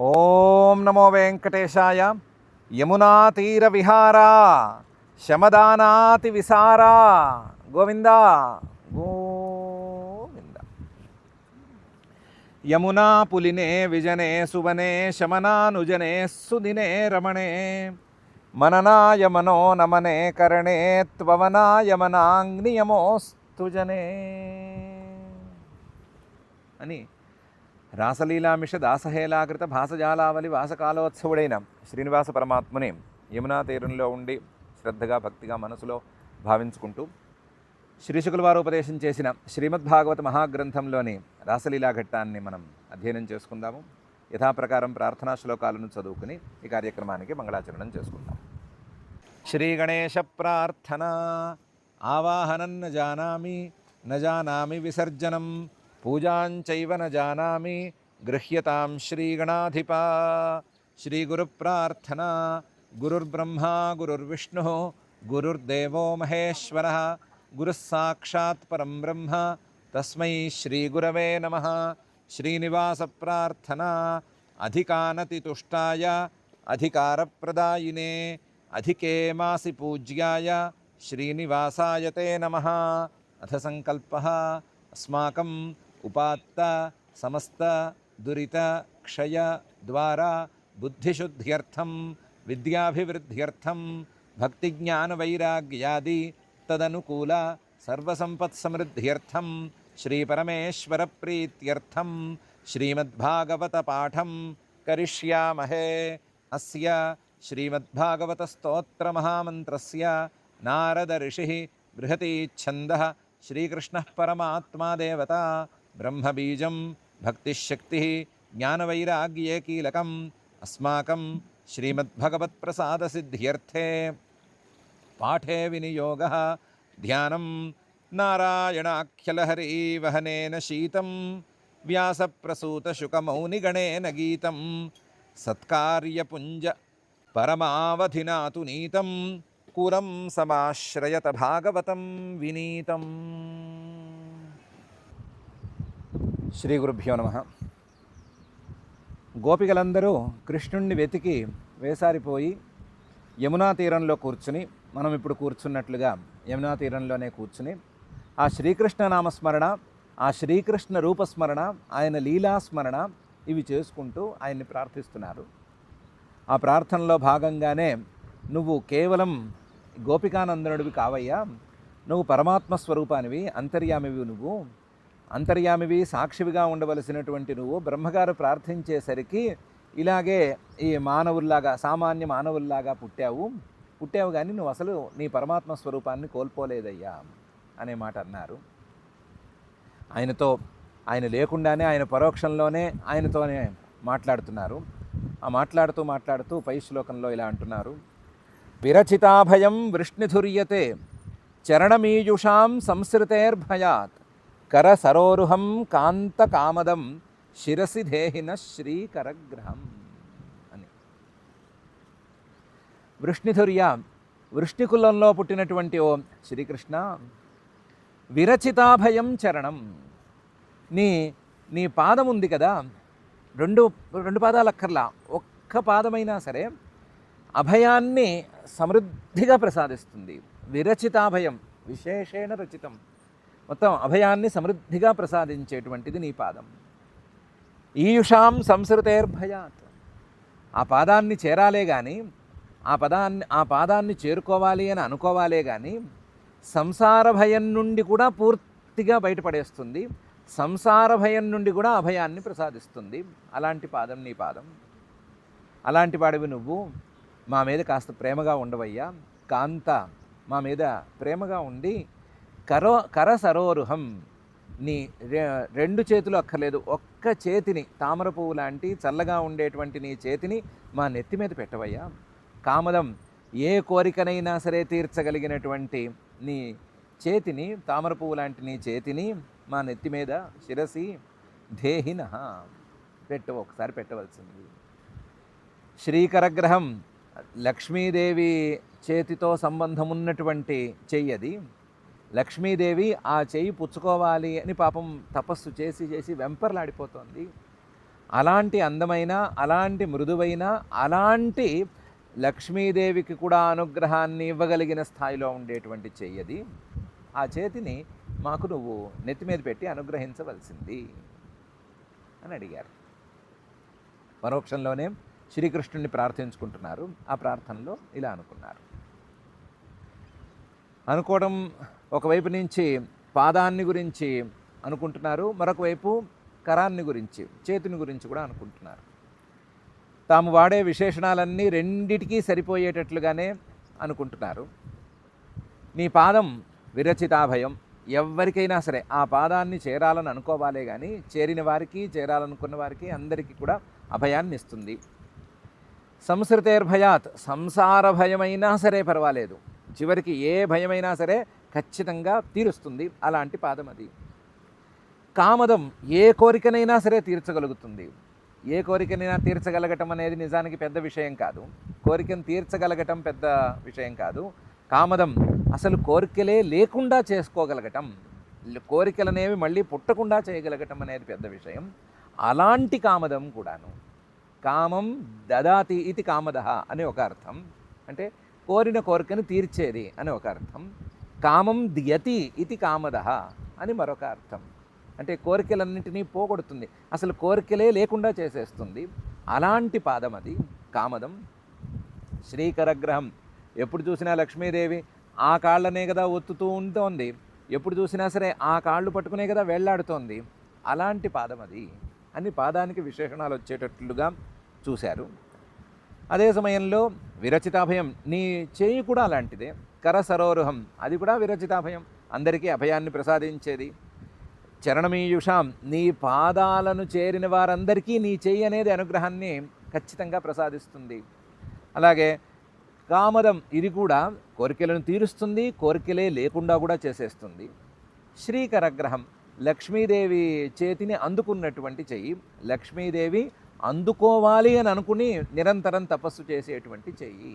ఓం నమో వెంకటేశాయ. యమునా తీర విహారా శమదానాతి విసారా గోవింద గోవింద. యమునా పులినే విజనే సువనే శమనానుజనే సుదినే రమణే మననాయ మనో నమనే కరణే త్వవనాయమనాంగ్నియమోస్తు జనే అని రాసలీలామిష దాసహేలాకృత భాసజాలావలి వాసకాలోత్సవుడైన శ్రీనివాస పరమాత్మని యమునా తీరంలో ఉండి శ్రద్ధగా భక్తిగా మనసులో భావించుకుంటూ శ్రీశుకుల వారు ఉపదేశం చేసిన శ్రీమద్భాగవత మహాగ్రంథంలోని రాసలీలా ఘట్టాన్ని మనం అధ్యయనం చేసుకుందాము. యథాప్రకారం ప్రార్థనా శ్లోకాలను చదువుకుని ఈ కార్యక్రమానికి మంగళాచరణం చేసుకుందాం. శ్రీ గణేశ ప్రార్థన. ఆవాహనం న జానామి విసర్జనం పూజాంచైవ న జానామి గృహ్యతాం శ్రీగణాధిపా. శ్రీగురు ప్రార్థన. గురుర్బ్రహ్మా గురుర్విష్ణుః గురుర్దేవో మహేశ్వరః గురుః సాక్షాత్ పరం బ్రహ్మ తస్మై శ్రీగురవే నమః. శ్రీనివాస ప్రార్థన. అధికానతితుష్టాయ అధికారప్రదాయినే అధికే మాసి పూజ్యాయ శ్రీనివాసాయ తే నమః. అథ సంకల్పః అస్మాకం ఉపాత్త సమస్త దురిత క్షయ ద్వారా బుద్ధిశుద్ధ్యర్థం విద్యాభివృద్ధ్యర్థం భక్తిజ్ఞాన వైరాగ్యాది తదనుకూల సర్వసంపత్సమృద్ధ్యర్థం శ్రీపరమేశ్వర ప్రీత్యర్థం శ్రీమద్భాగవత పాఠం కరిష్యామహే. అస్య శ్రీమద్భాగవత స్తోత్ర మహామంత్రస్య నారద ఋషిః బృహతి ఛందః శ్రీకృష్ణః పరమాత్మా దేవత బ్రహ్మబీజం భక్తిశక్తిః జ్ఞానవైరాగ్యే కీలకం. అస్మాకం శ్రీమద్భగవత్ప్రసాదసిద్ధ్యర్థే పాఠే వినియోగः ధ్యానం నారాయణాఖ్యలహరీవహనేన శీతం వ్యాసప్రసూతశుకమౌనిగణేన గీతం సత్కార్యపుంజ పరమావధినాతు నీతం కురం సమాశ్రయత భాగవతం వినీతం. శ్రీ గురుభ్యో నమః. గోపికలందరూ కృష్ణుణ్ణి వెతికి వేసారిపోయి యమునా తీరంలో కూర్చుని, మనం ఇప్పుడు కూర్చున్నట్లుగా యమునా తీరంలోనే కూర్చుని ఆ శ్రీకృష్ణ నామస్మరణ, ఆ శ్రీకృష్ణ రూపస్మరణ, ఆయన లీలాస్మరణ ఇవి చేసుకుంటూ ఆయన్ని ప్రార్థిస్తున్నారు. ఆ ప్రార్థనలో భాగంగానే నువ్వు కేవలం గోపికానందనుడివి కావయ్యా, నువ్వు పరమాత్మ స్వరూపానివి, అంతర్యామివి, నువ్వు అంతర్యామివి, సాక్షివిగా ఉండవలసినటువంటి నువ్వు బ్రహ్మగారు ప్రార్థించేసరికి ఇలాగే ఈ మానవుల్లాగా, సామాన్య మానవుల్లాగా పుట్టావు కానీ నువ్వు అసలు నీ పరమాత్మ స్వరూపాన్ని కోల్పోలేదయ్యా అనే మాట అన్నారు. ఆయన లేకుండానే ఆయన పరోక్షంలోనే ఆయనతోనే మాట్లాడుతున్నారు. ఆ మాట్లాడుతూ పై శ్లోకంలో ఇలా అంటున్నారు. విరచితాభయం వృష్ణిధుర్యతే చరణమీయుషాం సంసృతేర్భయాత్ కర సరోరుహం కాంత కామదం శిరసి దేహిన శ్రీకరగ్రహం అని. వృష్ణిధుర్య, వృష్ణికులంలో పుట్టినటువంటి ఓ శ్రీకృష్ణ, విరచితాభయం చరణం, నీ పాదం ఉంది కదా, రెండు పాదాలు అక్కర్లా, ఒక్క పాదమైనా సరే అభయాన్ని సమృద్ధిగా ప్రసాదిస్తుంది. విరచితాభయం, విశేషేణ రచితం, మొత్తం అభయాన్ని సమృద్ధిగా ప్రసాదించేటువంటిది నీ పాదం. ఈయుషాం సంసృతేర్భయాత్, ఆ పాదాన్ని చేరాలే కానీ, ఆ పాదాన్ని చేరుకోవాలి అని అనుకోవాలే కానీ సంసార భయం నుండి కూడా పూర్తిగా బయటపడేస్తుంది, సంసార భయం నుండి కూడా అభయాన్ని ప్రసాదిస్తుంది. అలాంటి పాదం నీ పాదం. అలాంటి వాడివి నువ్వు. మా మీద కాస్త ప్రేమగా ఉండవయ్యా, కాంత, మా మీద ప్రేమగా ఉండి కర సరోరుహం, నీ రెండు చేతులు అక్కర్లేదు, ఒక్క చేతిని, తామర పువ్వు లాంటి చల్లగా ఉండేటువంటి నీ చేతిని మా నెత్తి మీద పెట్టవయ్యా. కామదం, ఏ కోరికనైనా సరే తీర్చగలిగినటువంటి నీ చేతిని, తామర పువ్వు లాంటి నీ చేతిని మా నెత్తి మీద, శిరసి దేహిన ఒకసారి పెట్టవలసింది. శ్రీకరగ్రహం, లక్ష్మీదేవి చేతితో సంబంధం ఉన్నటువంటి చెయ్యది. లక్ష్మీదేవి ఆ చెయ్యి పుచ్చుకోవాలి అని పాపం తపస్సు చేసి వెంపర్లాడిపోతోంది. అలాంటి అందమైన, అలాంటి మృదువైన, అలాంటి లక్ష్మీదేవికి కూడా అనుగ్రహాన్ని ఇవ్వగలిగిన స్థాయిలో ఉండేటువంటి చెయ్యది. ఆ చేతిని మాకు నువ్వు నెత్తి మీద పెట్టి అనుగ్రహించవలసింది అని అడిగారు. పరోక్షంలోనే శ్రీకృష్ణుని ప్రార్థించుకుంటున్నారు. ఆ ప్రార్థనలో ఇలా అనుకున్నారు. అనుకోవడం ఒకవైపు నుంచి పాదాన్ని గురించి అనుకుంటున్నారు, మరొక వైపు కరాన్ని గురించి, చేతిని గురించి కూడా అనుకుంటున్నారు. తాము వాడే విశేషణాలన్నీ రెండిటికీ సరిపోయేటట్లుగానే అనుకుంటున్నారు. నీ పాదం విరచితాభయం, ఎవరికైనా సరే ఆ పాదాన్ని చేరాలని అనుకోవాలే కానీ చేరిన వారికి, చేరాలనుకున్న వారికి అందరికీ కూడా అభయాన్ని ఇస్తుంది. సంసృతేర్భయాత్, సంసార భయమైనా సరే పర్వాలేదు, చివరికి ఏ భయమైనా సరే ఖచ్చితంగా తీరుస్తుంది అలాంటి పాదం అది. కామదం, ఏ కోరికనైనా సరే తీర్చగలుగుతుంది. ఏ కోరికనైనా తీర్చగలగటం అనేది నిజానికి పెద్ద విషయం కాదు, కోరికను తీర్చగలగటం పెద్ద విషయం కాదు. కామదం, అసలు కోరికలే లేకుండా చేసుకోగలగటం, కోరికలనేవి మళ్ళీ పుట్టకుండా చేయగలగటం అనేది పెద్ద విషయం. అలాంటి కామదం కూడాను. కామం దదాతి ఇది కామదః అని ఒక అర్థం, అంటే కోరిన కోరికను తీర్చేది అని ఒక అర్థం. కామం దియతి ఇది కామదః అని మరొక అర్థం, అంటే కోరికలన్నింటినీ పోగొడుతుంది, అసలు కోరికలే లేకుండా చేసేస్తుంది. అలాంటి పాదం అది కామదం. శ్రీకరగ్రహం, ఎప్పుడు చూసినా లక్ష్మీదేవి ఆ కాళ్ళనే కదా ఒత్తుతూ ఉంటుంది, ఎప్పుడు చూసినా సరే ఆ కాళ్ళు పట్టుకునే కదా వేళ్లాడుతోంది. అలాంటి పాదం అది అని పాదానికి విశేషణాలు వచ్చేటట్లుగా చూశారు. అదే సమయంలో విరచితాభయం, నీ చేయి కూడా అలాంటిదే. కరసరోరుహం, అది కూడా విరచితాభయం, అందరికీ అభయాన్ని ప్రసాదించేది. చరణమీయుషాం, నీ పాదాలను చేరిన వారందరికీ నీ చెయ్యి అనేది అనుగ్రహాన్ని ఖచ్చితంగా ప్రసాదిస్తుంది. అలాగే కామదం, ఇది కూడా కోరికలను తీరుస్తుంది, కోరికలే లేకుండా కూడా చేసేస్తుంది. శ్రీకరగ్రహం, లక్ష్మీదేవి చేతిని అందుకున్నటువంటి చెయ్యి, లక్ష్మీదేవి అందుకోవాలి అని అనుకుని నిరంతరం తపస్సు చేసేటువంటి చెయ్యి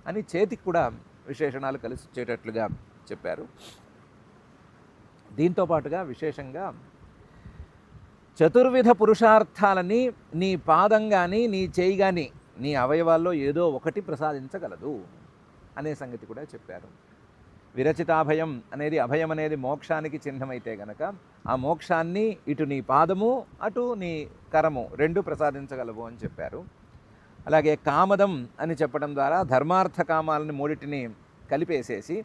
అని చేతికి కూడా విశేషణాలు కలిసి వచ్చేటట్లుగా చెప్పారు. దీంతో పాటుగా విశేషంగా చతుర్విధ పురుషార్థాలని నీ పాదం కానీ నీ చేయి కానీ నీ అవయవాల్లో ఏదో ఒకటి ప్రసాదించగలదు అనే సంగతి కూడా చెప్పారు. విరచితాభయం అనేది, అభయం అనేది మోక్షానికి చిహ్నమైతే గనక ఆ మోక్షాన్ని ఇటు నీ పాదము అటు నీ కరము రెండు ప్రసాదించగలవు అని చెప్పారు. అలాగే కామదం అని చెప్పడం ద్వారా ధర్మార్థ కామాలని మూడిటిని కలిపేసేసి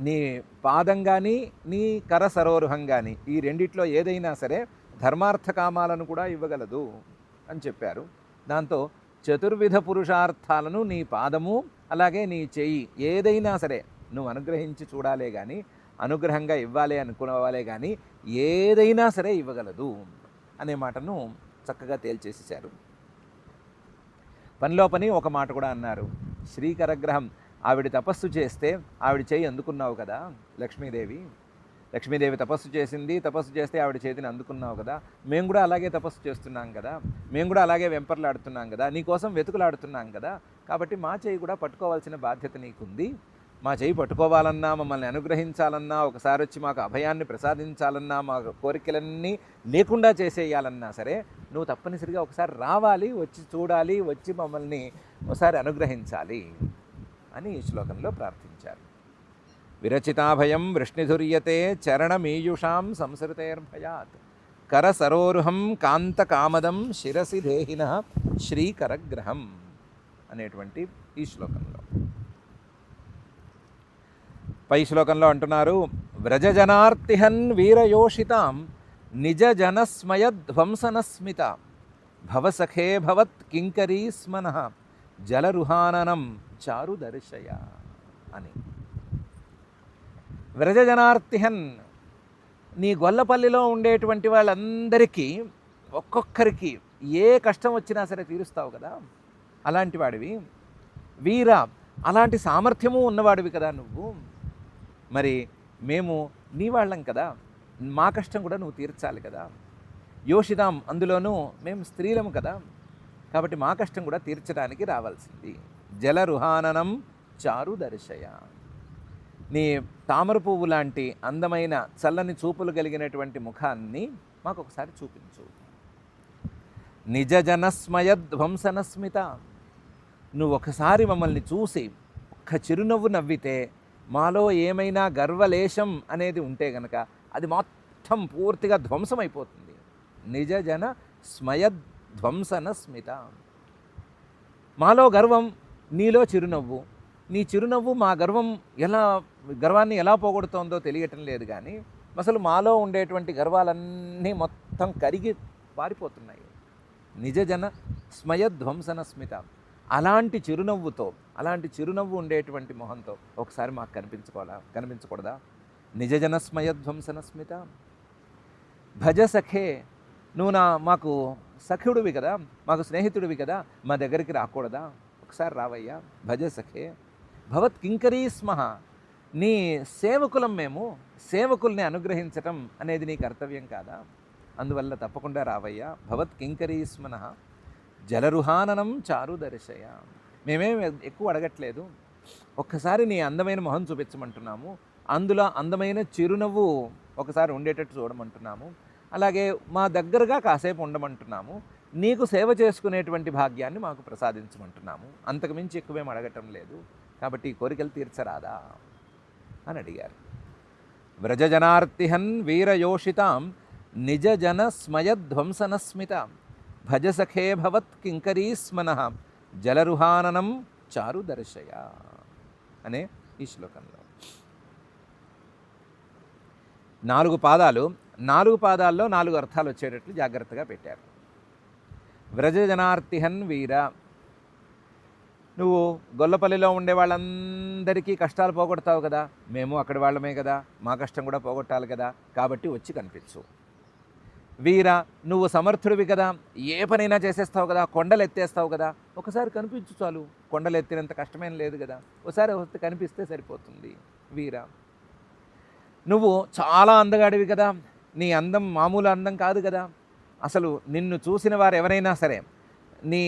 నీ పాదం కానీ నీ కర సరోరుహం కానీ ఈ రెండిట్లో ఏదైనా సరే ధర్మార్థ కామాలను కూడా ఇవ్వగలదు అని చెప్పారు. దాంతో చతుర్విధ పురుషార్థాలను నీ పాదము అలాగే నీ చెయ్యి ఏదైనా సరే నువ్వు అనుగ్రహించి చూడాలే కానీ, అనుగ్రహంగా ఇవ్వాలి అనుకోవాలే కానీ ఏదైనా సరే ఇవ్వగలదు అనే మాటను చక్కగా తేల్చేసేశారు. పనిలో పని ఒక మాట కూడా అన్నారు. శ్రీకరగ్రహం, ఆవిడ తపస్సు చేస్తే ఆవిడ చేయి అందుకున్నావు కదా లక్ష్మీదేవి, లక్ష్మీదేవి తపస్సు చేసింది, తపస్సు చేస్తే ఆవిడ చేతిని అందుకున్నావు కదా, మేము కూడా అలాగే తపస్సు చేస్తున్నాం కదా, మేము కూడా అలాగే వెంపర్లాడుతున్నాం కదా, నీకోసం వెతుకులాడుతున్నాం కదా, కాబట్టి మా చేయి కూడా పట్టుకోవాల్సిన బాధ్యత నీకుంది. మా చేయి పట్టుకోవాలన్నా, మమ్మల్ని అనుగ్రహించాలన్నా, ఒకసారి వచ్చి మాకు అభయాన్ని ప్రసాదించాలన్నా, మా కోరికలన్నీ లేకుండా చేసేయాలన్నా సరే నువ్వు తప్పనిసరిగా ఒకసారి రావాలి, వచ్చి చూడాలి, వచ్చి మమ్మల్ని ఒకసారి అనుగ్రహించాలి అని ఈ శ్లోకంలో ప్రార్థించారు. విరచితాభయం వృష్ణిధుర్యతే చరణమీయుషాం సంసృతేర్భయాత్ కరసరోరుహం కాంతకామదం శిరసి దేహిన శ్రీకరగ్రహం అనేటువంటి ఈ శ్లోకంలో. పై శ్లోకంలో అంటున్నారు, వ్రజజనార్తిహన్ వీరయోషితాం నిజ జనస్మయధ్వంసనస్మిత భవసఖే భవత్ కింకరీ స్మనః జలరుహాననం చారు దర్శయ అని. వ్రజజనార్తిహన్, నీ గొల్లపల్లిలో ఉండేటువంటి వాళ్ళందరికీ ఒక్కొక్కరికి ఏ కష్టం వచ్చినా సరే తీరుస్తావు కదా, అలాంటి వాడివి. వీర, అలాంటి సామర్థ్యము ఉన్నవాడివి కదా నువ్వు. మరి మేము నీ వాళ్ళం కదా, మా కష్టం కూడా నువ్వు తీర్చాలి కదా. యోషితాం, అందులోనూ మేము స్త్రీలము కదా, కాబట్టి మా కష్టం కూడా తీర్చడానికి రావాల్సింది. జలరుహాననం చారు దర్శయ, నీ తామర పువ్వు లాంటి అందమైన చల్లని చూపులు కలిగినటువంటి ముఖాన్ని మాకు ఒకసారి చూపించు. నిజ జనస్మయధ్వంసనస్మిత. నువ్వు ఒకసారి మమ్మల్ని చూసి ఒక్క చిరునవ్వు నవ్వితే మాలో ఏమైనా గర్వలేశం అనేది ఉంటే గనక అది మొత్తం పూర్తిగా ధ్వంసమైపోతుంది. నిజ జన స్మయధ్వంసన స్మిత. మాలో గర్వం, నీలో చిరునవ్వు. నీ చిరునవ్వు మా గర్వాన్ని ఎలా పోగొడుతోందో తెలియటం లేదు, కానీ అసలు మాలో ఉండేటువంటి గర్వాలన్నీ మొత్తం కరిగి పారిపోతున్నాయి. నిజజన స్మయధ్వంసన స్మిత. అలాంటి చిరునవ్వు ఉండేటువంటి మొహంతో ఒకసారి మాకు కనిపించకూడదా? నిజజన స్మయధ్వంసన స్మిత. భజ సఖే, నువ్వు మాకు సఖుడివి కదా, మాకు స్నేహితుడివి కదా, మా దగ్గరికి రాకూడదా? ఒకసారి రావయ్యా. భజ సఖే భవత్ కింకరీ స్మః. నీ సేవకులం మేము, సేవకుల్ని అనుగ్రహించటం అనేది నీ కర్తవ్యం కాదా? అందువల్ల తప్పకుండా రావయ్యా. భవత్ కింకరీ స్మః జలరుహాననం చారు దర్శయ. మేమేం ఎక్కువ అడగట్లేదు, ఒక్కసారి నీ అందమైన మొహం చూపించమంటున్నాము, అందులో అందమైన చిరునవ్వు ఒకసారి ఉండేటట్టు చూడమంటున్నాము, అలాగే మా దగ్గరగా కాసేపు ఉండమంటున్నాము, నీకు సేవ చేసుకునేటువంటి భాగ్యాన్ని మాకు ప్రసాదించమంటున్నాము, అంతకుమించి ఎక్కువేం అడగటం లేదు, కాబట్టి ఈ కోరికలు తీర్చరాదా అని అడిగారు. వ్రజజనార్తిహన్ వీరయోషితాం నిజ జన స్మయధ్వంసనస్మిత భజసఖే భవత్ కింకరీ స్మనః జలరుహాననం చారు దర్శయ అనే ఈ శ్లోకంలో 4 పాదాలు, 4 పాదాల్లో 4 అర్థాలు వచ్చేటట్లు జాగ్రత్తగా పెట్టారు. వ్రజజనార్తిహన్ వీర, నువ్వు గొల్లపల్లిలో ఉండే వాళ్ళందరికీ కష్టాలు పోగొడతావు కదా, మేము అక్కడి వాళ్ళమే కదా, మా కష్టం కూడా పోగొట్టాలి కదా, కాబట్టి వచ్చి కనిపించు. వీర, నువ్వు సమర్థుడివి కదా, ఏ పనైనా చేసేస్తావు కదా, కొండలు ఎత్తేస్తావు కదా, ఒకసారి కనిపించు చాలు, కొండలు ఎత్తినంత కష్టమేం లేదు కదా, ఒకసారి వస్తే కనిపిస్తే సరిపోతుంది. వీర, నువ్వు చాలా అందగాడివి కదా, నీ అందం మామూలు అందం కాదు కదా, అసలు నిన్ను చూసిన వారు ఎవరైనా సరే నీ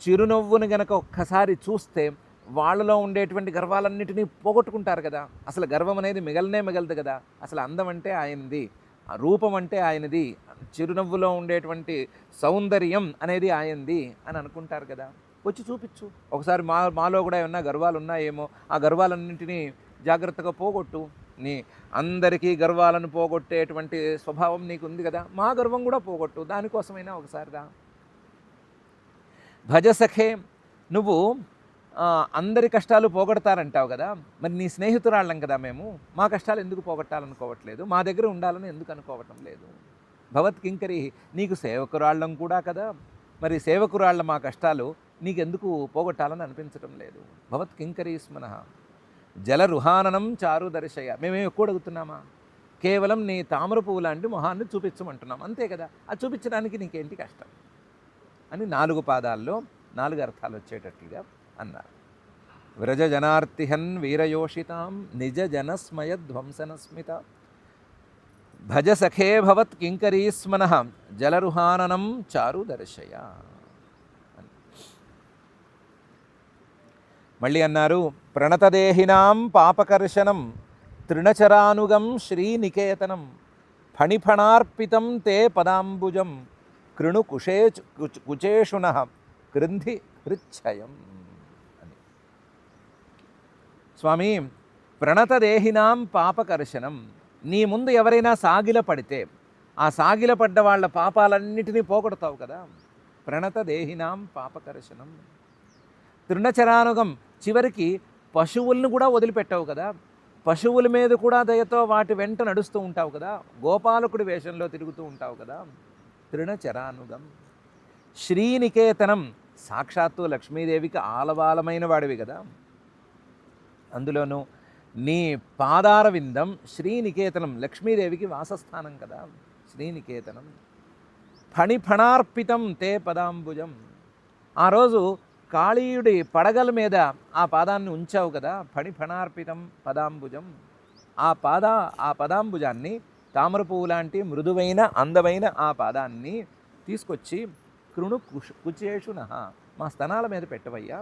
చిరునవ్వుని గనక ఒక్కసారి చూస్తే వాళ్ళలో ఉండేటువంటి గర్వాలన్నిటినీ పోగొట్టుకుంటారు కదా, అసలు గర్వం అనేది మిగలదు కదా, అసలు అందం అంటే ఆయనది, రూపం అంటే ఆయనది, చిరునవ్వులో ఉండేటువంటి సౌందర్యం అనేది ఆయనది అని అనుకుంటారు కదా, వచ్చి చూపించు ఒకసారి. మాలో కూడా ఏమన్నా గర్వాలు ఉన్నాయేమో, ఆ గర్వాలన్నింటినీ జాగ్రత్తగా పోగొట్టు. నీ అందరికీ గర్వాలను పోగొట్టేటువంటి స్వభావం నీకు ఉంది కదా, మా గర్వం కూడా పోగొట్టు, దానికోసమైనా ఒకసారి రా. భజసఖే, నువ్వు అందరి కష్టాలు పోగొడతారంటావు కదా, మరి నీ స్నేహితురాళ్ళం కదా మేము, మా కష్టాలు ఎందుకు పోగొట్టాలనుకోవట్లేదు, మా దగ్గర ఉండాలని ఎందుకు అనుకోవటం లేదు. భవత్ కింకరీ, నీకు సేవకురాళ్ళం కూడా కదా, మరి సేవకురాళ్ళ మా కష్టాలు నీకెందుకు పోగొట్టాలని అనిపించటం లేదు. భవత్ కింకరీ స్మనః జలరుహాననం చారు దర్శయ. మేమేం ఎక్కువ అడుగుతున్నామా, కేవలం నీ తామర పువ్వు లాంటి మొహాన్ని చూపించమంటున్నాం, అంతే కదా, అది చూపించడానికి నీకేంటి కష్టం అని 4 పాదాల్లో 4 అర్థాలు వచ్చేటట్లుగా అన్నారు. వ్రజ జనార్తిహన్ వీరయోషితాం నిజ జనస్మయధ్వంసనస్మిత భజ సఖే భవత్ కింకరీ స్మనః జలరుహాననం చారు దర్శయ. మళ్ళీ అన్నారు, ప్రణతదేహినాం పాపకర్షణం తృణచరానుగం శ్రీనికేతనం ఫణిఫణార్పితం తే పదాంబుజం కృణు కుచేషునః కృంధి హృచ్ఛయం అని. స్వామి, ప్రణతదేహినాం పాపకర్షణం, నీ ముందు ఎవరైనా సాగిల పడితే ఆ సాగిల పడ్డ వాళ్ళ పాపాలన్నిటినీ పోగొడతావు కదా. ప్రణతదేహినాం పాపకర్షణం తృణచరానుగం, చివరికి పశువులను కూడా వదిలిపెట్టావు కదా, పశువుల మీద కూడా దయతో వాటి వెంట నడుస్తూ ఉంటావు కదా, గోపాలకుడి వేషంలో తిరుగుతూ ఉంటావు కదా. తృణచరానుగం శ్రీనికేతనం, సాక్షాత్తు లక్ష్మీదేవికి ఆలవాలమైన వాడివి కదా, అందులోనూ నీ పాదార విందం శ్రీనికేతనం, లక్ష్మీదేవికి వాసస్థానం కదా శ్రీనికేతనం. ఫణిఫణార్పితం తే పదాంబుజం, ఆ రోజు కాళీయుడి పడగల మీద ఆ పాదాన్ని ఉంచావు కదా, ఫణిఫణార్పితం పదాంబుజం, ఆ పదాంబుజాన్ని తామర పువ్వు లాంటి మృదువైన అందమైన ఆ పాదాన్ని తీసుకొచ్చి కృణు కుచేషునః, మా స్తనాల మీద పెట్టవయ్యా.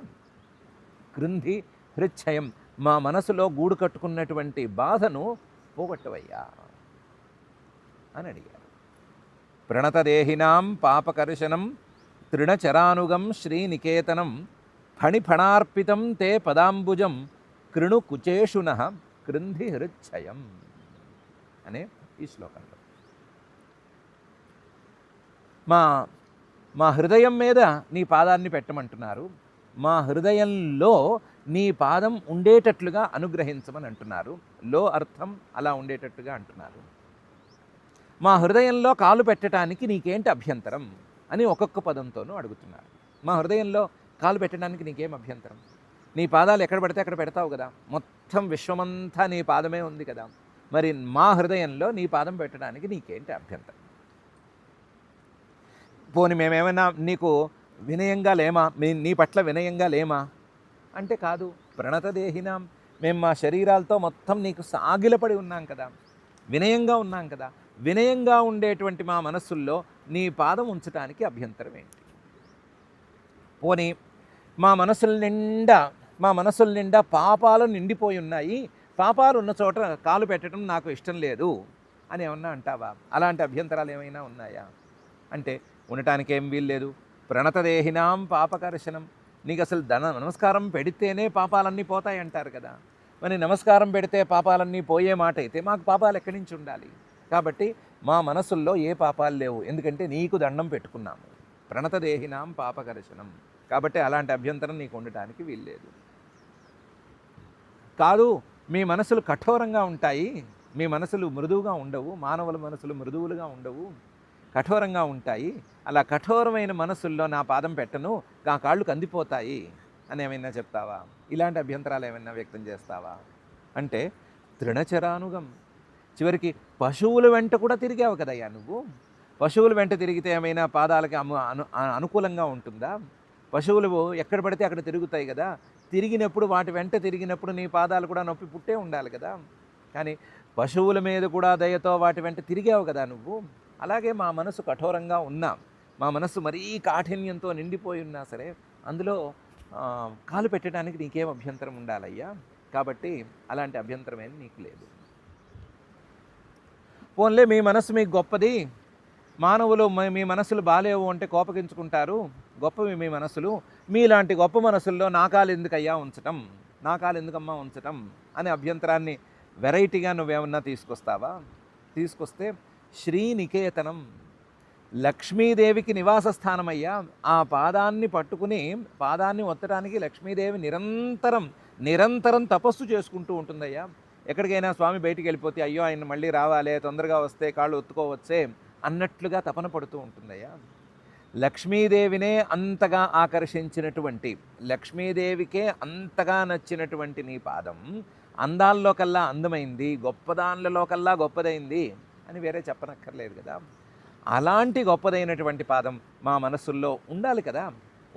కృంధి హృచ్ఛయం, మా మనసులో గూడు కట్టుకున్నటువంటి బాధను పోగొట్టవయ్యా అని అడిగారు. ప్రణతదేహినాం పాపకర్షణం తృణచరానుగం శ్రీనికేతనం ఫణిఫణార్పితం తే పదాంబుజం కృణు కుచేషున కృంధి హృచ్ఛయం అనే ఈ శ్లోకంలో మా హృదయం మీద నీ పాదాన్ని పెట్టమంటున్నారు, మా హృదయంలో నీ పాదం ఉండేటట్లుగా అనుగ్రహించమని అంటున్నారు. లో అర్థం అలా ఉండేటట్టుగా అంటున్నారు. మా హృదయంలో కాలు పెట్టడానికి నీకేంటి అభ్యంతరం అని ఒక్కొక్క పదంతోనూ అడుగుతున్నారు. మా హృదయంలో కాలు పెట్టడానికి నీకేం అభ్యంతరం? నీ పాదాలు ఎక్కడ పడితే అక్కడ పెడతావు కదా, మొత్తం విశ్వమంతా నీ పాదమే ఉంది కదా, మరి మా హృదయంలో నీ పాదం పెట్టడానికి నీకేంటి అభ్యంతరం? పోనీ మేమేమైనా నీకు వినయంగా లేమా, నీ పట్ల వినయంగా లేమా అంటే కాదు. ప్రణతదేహినాం, మేము మా శరీరాలతో మొత్తం నీకు సాగిలపడి ఉన్నాం కదా, వినయంగా ఉన్నాం కదా. వినయంగా ఉండేటువంటి మా మనస్సుల్లో నీ పాదం ఉంచడానికి అభ్యంతరం ఏంటి? పోనీ మా మనసుల నిండా పాపాలు నిండిపోయి ఉన్నాయి, పాపాలు ఉన్న చోట కాలు పెట్టడం నాకు ఇష్టం లేదు అని ఏమన్నా అంటావా? అలాంటి అభ్యంతరాలు ఏమైనా ఉన్నాయా అంటే ఉండటానికి ఏం వీల్లేదు. ప్రణతదేహినాం పాపకర్షణం, నీకు అసలు నమస్కారం పెడితేనే పాపాలన్నీ పోతాయి అంటారు కదా, మరి నమస్కారం పెడితే పాపాలన్నీ పోయే మాట అయితే మాకు పాపాలు ఎక్కడి నుంచి ఉండాలి? కాబట్టి మా మనసుల్లో ఏ పాపాలు లేవు, ఎందుకంటే నీకు దండం పెట్టుకున్నాము. ప్రణతదేహినాం పాపకర్షణం, కాబట్టి అలాంటి అభ్యంతరం నీకు ఉండటానికి వీల్లేదు. కాదు, మీ మనసులు కఠోరంగా ఉంటాయి, మీ మనసులు మృదువుగా ఉండవు, మానవుల మనసులు మృదువులుగా ఉండవు, కఠోరంగా ఉంటాయి. అలా కఠోరమైన మనసుల్లో నా పాదం పెట్టను, నా కాళ్ళు కందిపోతాయి అని ఏమైనా చెప్తావా? ఇలాంటి అభ్యంతరాలు ఏమైనా వ్యక్తం చేస్తావా అంటే తృణచరానుగం, చివరికి పశువుల వెంట కూడా తిరిగావు కదయ్యా నువ్వు. పశువుల వెంట తిరిగితే ఏమైనా పాదాలకి అనుకూలంగా ఉంటుందా? పశువులు ఎక్కడ పడితే అక్కడ తిరుగుతాయి కదా, తిరిగినప్పుడు వాటి వెంట తిరిగినప్పుడు నీ పాదాలు కూడా నొప్పి పుట్టే ఉండాలి కదా. కానీ పశువుల మీద కూడా దయతో వాటి వెంట తిరిగావు కదా నువ్వు. అలాగే మా మనసు కఠోరంగా ఉన్నా, మా మనసు మరీ కాఠిన్యంతో నిండిపోయి ఉన్నా సరే అందులో కాలు పెట్టడానికి నీకేం అభ్యంతరం ఉండాలయ్యా? కాబట్టి అలాంటి అభ్యంతరమేం నీకు లేదు. పోన్లే మీ మనసు మీకు గొప్పది, మానవులు మీ మనసులు బాలేవు అంటే కోపగించుకుంటారు, గొప్పవి మీ మనసులు, మీలాంటి గొప్ప మనసుల్లో నా కాలు ఎందుకయ్యా ఉంచటం, నా కాలు ఎందుకమ్మా ఉంచటం అనే అభ్యంతరాన్ని వెరైటీగా నువ్వేమన్నా తీసుకొస్తావా? తీసుకొస్తే శ్రీనికేతనం, లక్ష్మీదేవికి నివాస స్థానమయ్యా. ఆ పాదాన్ని పట్టుకుని పాదాన్ని ఒత్తడానికి లక్ష్మీదేవి నిరంతరం తపస్సు చేసుకుంటూ ఉంటుందయ్యా. ఎక్కడికైనా స్వామి బయటికి వెళ్ళిపోతే అయ్యో ఆయన మళ్ళీ రావాలే, తొందరగా వస్తే కాళ్ళు ఒత్తుకోవచ్చే అన్నట్లుగా తపన పడుతూ ఉంటుందయ్యా. లక్ష్మీదేవినే అంతగా ఆకర్షించినటువంటి, లక్ష్మీదేవికే అంతగా నచ్చినటువంటి నీ పాదం అందాల్లో కల్లా అందమైంది, గొప్పదాన్లలో కల్లా గొప్పదైంది అని వేరే చెప్పనక్కర్లేదు కదా. అలాంటి గొప్పదైనటువంటి పాదం మా మనస్సుల్లో ఉండాలి కదా.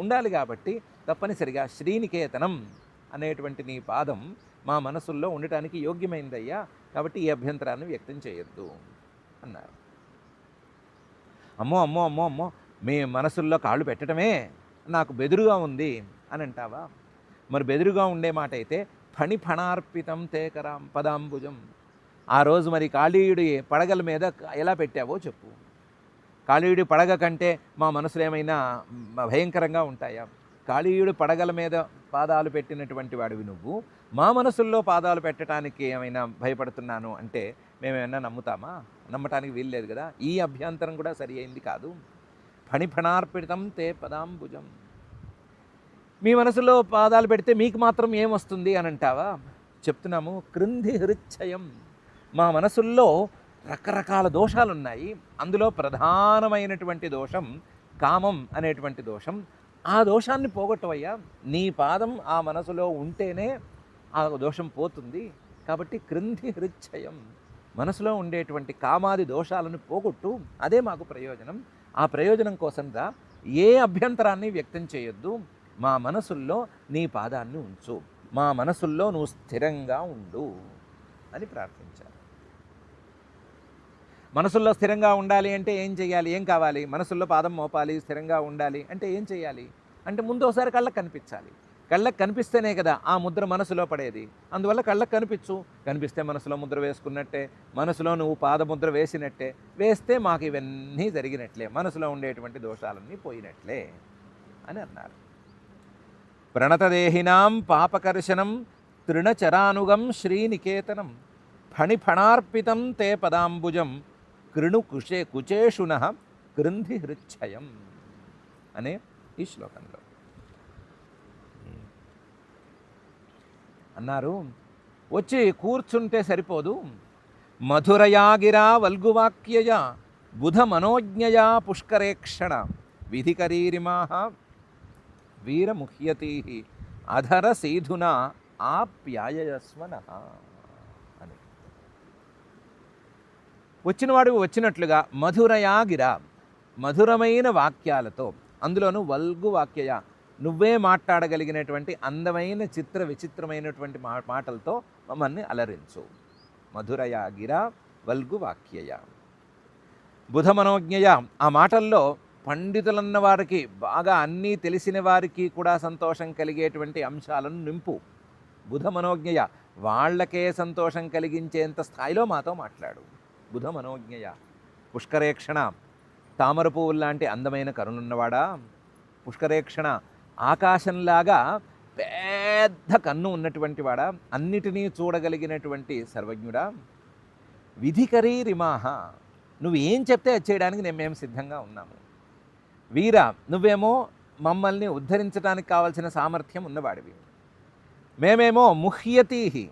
ఉండాలి కాబట్టి తప్పనిసరిగా శ్రీనికేతనం అనేటువంటి నీ పాదం మా మనసుల్లో ఉండటానికి యోగ్యమైందయ్యా, కాబట్టి ఈ అభ్యంతరాన్ని వ్యక్తం చేయొద్దు అన్నారు. అమ్మో అమ్మో అమ్మో అమ్మో, మీ మనసుల్లో కాళ్ళు పెట్టడమే నాకు బెదురుగా ఉంది అని అంటావా? మరి బెదురుగా ఉండే మాట అయితే ఫణిఫణార్పితం తేకరాం పదాంబుజం, ఆ రోజు మరి కాళీయుడి పడగల మీద ఎలా పెట్టావో చెప్పు. కాళీయుడి పడగ కంటే మా మనసులు ఏమైనా భయంకరంగా ఉంటాయా? కాళీయుడి పడగల మీద పాదాలు పెట్టినటువంటి వాడివి నువ్వు, మా మనసుల్లో పాదాలు పెట్టడానికి ఏమైనా భయపడుతున్నాను అంటే మేమేమైనా నమ్ముతామా? నమ్మటానికి వీల్లేదు కదా. ఈ అభ్యంతరం కూడా సరి అయింది కాదు. ఫణిఫణార్పితం తే పదాంబుజం, మీ మనసులో పాదాలు పెడితే మీకు మాత్రం ఏమొస్తుంది అని అంటావా? చెప్తున్నాము, కృంధి హృచ్ఛయం, మా మనసుల్లో రకరకాల దోషాలున్నాయి, అందులో ప్రధానమైనటువంటి దోషం కామం అనేటువంటి దోషం. ఆ దోషాన్ని పోగొట్టవయ్యా, నీ పాదం ఆ మనసులో ఉంటేనే ఆ దోషం పోతుంది. కాబట్టి కృంధి హృచ్ఛయం, మనసులో ఉండేటువంటి కామాది దోషాలను పోగొట్టు, అదే మాకు ప్రయోజనం. ఆ ప్రయోజనం కోసంగా ఏ అభ్యంతరాన్ని వ్యక్తం చేయొద్దు, మా మనసుల్లో నీ పాదాన్ని ఉంచు, మా మనసుల్లో నువ్వు స్థిరంగా ఉండు అని ప్రార్థించారు. మనసుల్లో స్థిరంగా ఉండాలి అంటే ఏం చేయాలి? ఏం కావాలి? మనసుల్లో పాదం మోపాలి, స్థిరంగా ఉండాలి అంటే ఏం చేయాలి? అంటే ముందు ఒకసారి కళ్ళకు కనిపించాలి. కళ్ళకు కనిపిస్తేనే కదా ఆ ముద్ర మనసులో పడేది. అందువల్ల కళ్ళకు కనిపిస్తే మనసులో ముద్ర వేసుకున్నట్టే, మనసులో నువ్వు పాదముద్ర వేసినట్టే, వేస్తే మాకు ఇవన్నీ జరిగినట్లే, మనసులో ఉండేటువంటి దోషాలన్నీ పోయినట్లే. అని అన్నారు. ప్రణతదేహినాం పాపకర్శనం తృణచరానుగం శ్రీనికేతనం ఫణిఫణార్పితం తే పదాంబుజం కృణు కుచేషున కృంధి హృచ్ఛయం అనే ఈ శ్లోకంలో అన్నారు. వచ్చి కూర్చుంటే సరిపోదు, మధురయాగిరా వల్గువాక్యయ బుధ మనోజ్ఞయా పుష్కరేక్షణ విధికరీరిమా వీరముహ్యతీ అధర సీధునా ఆప్యాయస్వన అని. వచ్చినవాడు వచ్చినట్లుగా మధురయాగిరా, మధురమైన వాక్యాలతో, అందులోనూ వల్గు వాక్యయ, నువ్వే మాట్లాడగలిగినటువంటి అందమైన చిత్ర విచిత్రమైనటువంటి మాటలతో మమ్మల్ని అలరించు. మధురయాగిర వల్గు వాక్యయ బుధ మనోజ్ఞయ, ఆ మాటల్లో పండితులన్న వారికి, బాగా అన్నీ తెలిసిన వారికి కూడా సంతోషం కలిగేటువంటి అంశాలను నింపు. బుధ మనోజ్ఞయ, వాళ్ళకే సంతోషం కలిగించేంత స్థాయిలో మాతో మాట్లాడు. బుధ మనోజ్ఞయ పుష్కరేక్షణ, తామర పువ్వులు లాంటి అందమైన కరుణున్నవాడా. పుష్కరేక్షణ, ఆకాశంలాగా పెద్ద కన్ను ఉన్నటువంటి వాడా, అన్నిటినీ చూడగలిగినటువంటి సర్వజ్ఞుడా. విధికరీరిమాహ, నువ్వు ఏం చెప్తే అది చేయడానికి మేము సిద్ధంగా ఉన్నాము. వీర, నువ్వేమో మమ్మల్ని ఉద్ధరించడానికి కావాల్సిన సామర్థ్యం ఉన్నవాడివి. మేమేమో ముహ్యతీహి,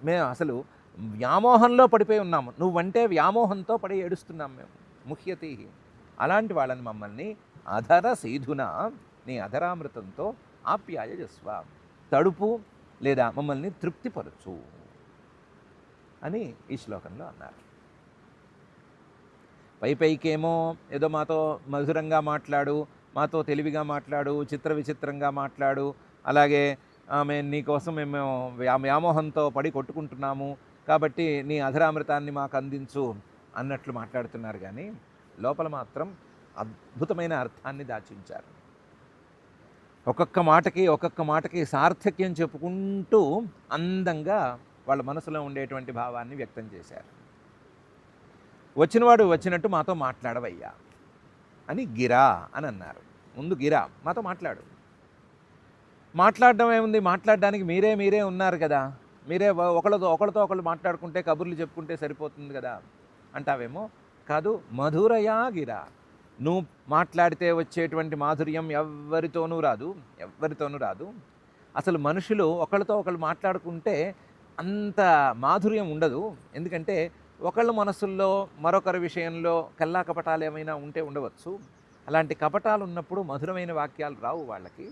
మేము అసలు వ్యామోహంలో పడిపోయి ఉన్నాము. నువ్వంటే వ్యామోహంతో పడి ఏడుస్తున్నాం మేము. ముహ్యతీహి, అలాంటి వాళ్ళని మమ్మల్ని అధర సీధున, నీ అధరామృతంతో ఆప్యాయజస్వ, తడుపు లేదా మమ్మల్ని తృప్తిపరచు అని ఈ శ్లోకంలో అన్నారు. పైకేమో ఏదో మాతో మధురంగా మాట్లాడు, మాతో తెలివిగా మాట్లాడు, చిత్ర విచిత్రంగా మాట్లాడు, అలాగే మేము నీకోసం మేము వ్యామోహంతో పడి కొట్టుకుంటున్నాము కాబట్టి నీ అధరామృతాన్ని మాకు అందించు అన్నట్లు మాట్లాడుతున్నారు. కానీ లోపల మాత్రం అద్భుతమైన అర్థాన్ని దాచించారు. ఒక్కొక్క మాటకి సార్థక్యం చెప్పుకుంటూ అందంగా వాళ్ళ మనసులో ఉండేటువంటి భావాన్ని వ్యక్తం చేశారు. వచ్చినవాడు వచ్చినట్టు మాతో మాట్లాడవయ్యా అని గిరా అని అన్నారు. ముందు గిరా, మాతో మాట్లాడు. మాట్లాడడం ఏముంది, మాట్లాడడానికి మీరే ఉన్నారు కదా, మీరే ఒకళ్ళతో ఒకళ్ళు మాట్లాడుకుంటే కబుర్లు చెప్పుకుంటే సరిపోతుంది కదా అంటావేమో. కాదు, మధురయా గిరా, నువ్వు మాట్లాడితే వచ్చేటువంటి మాధుర్యం ఎవరితోనూ రాదు. అసలు మనుషులు ఒకళ్ళతో ఒకళ్ళు మాట్లాడుకుంటే అంత మాధుర్యం ఉండదు. ఎందుకంటే ఒకళ్ళ మనసుల్లో మరొకరి విషయంలో కల్లా కపటాలు ఏమైనా ఉంటే ఉండవచ్చు. అలాంటి కపటాలు ఉన్నప్పుడు మధురమైన వాక్యాలు రావు వాళ్ళకి.